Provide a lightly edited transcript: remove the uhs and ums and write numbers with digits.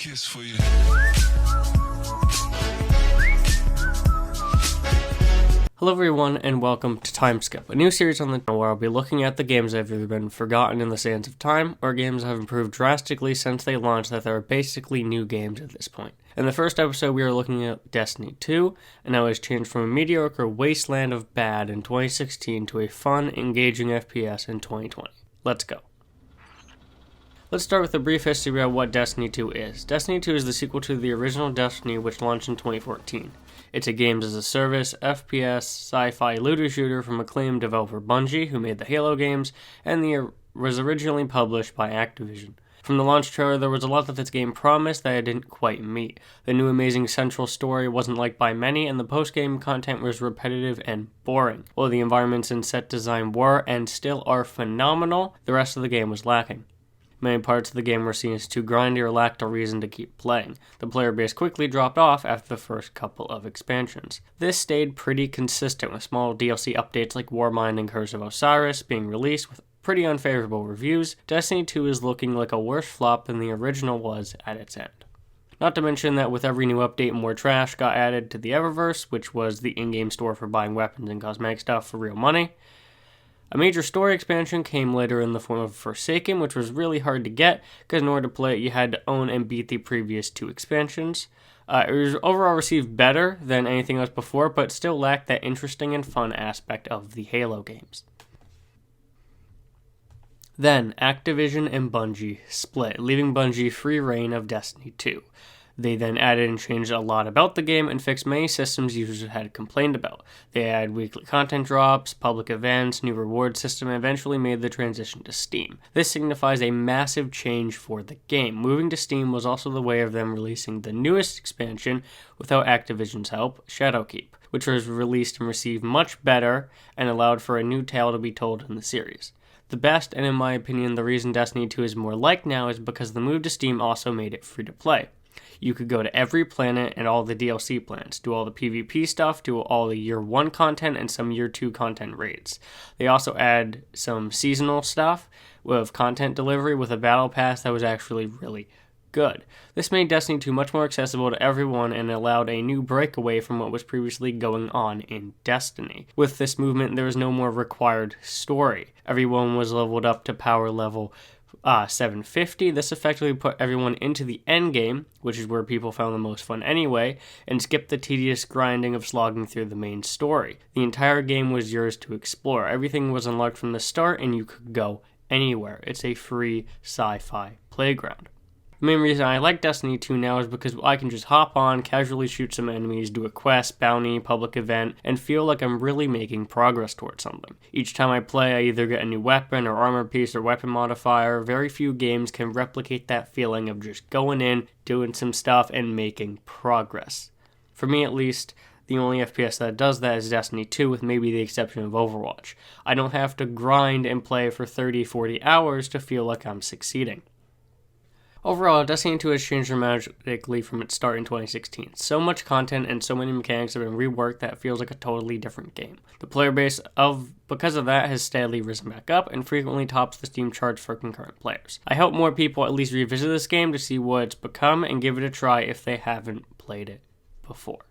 kiss for you. Hello everyone and welcome to Timeskip, a new series on the channel where I'll be looking at the games that have either been forgotten in the sands of time or games that have improved drastically since they launched that are basically new games at this point. In the first episode we are looking at Destiny 2, and how it has changed from a mediocre wasteland of bad in 2016 to a fun, engaging FPS in 2020. Let's go. Let's start with a brief history about what Destiny 2 is. Destiny 2 is the sequel to the original Destiny, which launched in 2014. It's a games-as-a-service, FPS, sci-fi looter shooter from acclaimed developer Bungie, who made the Halo games, and was originally published by Activision. From the launch trailer, there was a lot that this game promised that it didn't quite meet. The new amazing central story wasn't liked by many, and the post-game content was repetitive and boring. While the environments and set design were, and still are, phenomenal, the rest of the game was lacking. Many parts of the game were seen as too grindy or lacked a reason to keep playing. The player base quickly dropped off after the first couple of expansions. This stayed pretty consistent, with small DLC updates like Warmind and Curse of Osiris being released with pretty unfavorable reviews. Destiny 2 is looking like a worse flop than the original was at its end. Not to mention that with every new update, more trash got added to the Eververse, which was the in-game store for buying weapons and cosmetic stuff for real money. A major story expansion came later in the form of Forsaken, which was really hard to get, because in order to play it, you had to own and beat the previous two expansions. It was overall received better than anything else before, but still lacked that interesting and fun aspect of the Halo games. Then, Activision and Bungie split, leaving Bungie free reign of Destiny 2. They then added and changed a lot about the game and fixed many systems users had complained about. They added weekly content drops, public events, new reward system, and eventually made the transition to Steam. This signifies a massive change for the game. Moving to Steam was also the way of them releasing the newest expansion without Activision's help, Shadowkeep, which was released and received much better and allowed for a new tale to be told in the series. The best, and in my opinion the reason Destiny 2 is more liked now, is because the move to Steam also made it free to play. You could go to every planet and all the DLC plans, do all the PvP stuff, do all the Year 1 content, and some Year 2 content raids. They also add some seasonal stuff with content delivery with a battle pass that was actually really good. This made Destiny 2 much more accessible to everyone and allowed a new breakaway from what was previously going on in Destiny. With this movement, there was no more required story. Everyone was leveled up to power level 750. This effectively put everyone into the end game, which is where people found the most fun anyway, and skipped the tedious grinding of slogging through the main story. The entire game was yours to explore. Everything was unlocked from the start, and you could go anywhere. It's a free sci-fi playground. The main reason I like Destiny 2 now is because I can just hop on, casually shoot some enemies, do a quest, bounty, public event, and feel like I'm really making progress towards something. Each time I play, I either get a new weapon or armor piece or weapon modifier. Very few games can replicate that feeling of just going in, doing some stuff, and making progress. For me at least, the only FPS that does that is Destiny 2, with maybe the exception of Overwatch. I don't have to grind and play for 30-40 hours to feel like I'm succeeding. Overall, Destiny 2 has changed dramatically from its start in 2016. So much content and so many mechanics have been reworked that it feels like a totally different game. The player base, because of that, has steadily risen back up and frequently tops the Steam charts for concurrent players. I hope more people at least revisit this game to see what it's become and give it a try if they haven't played it before.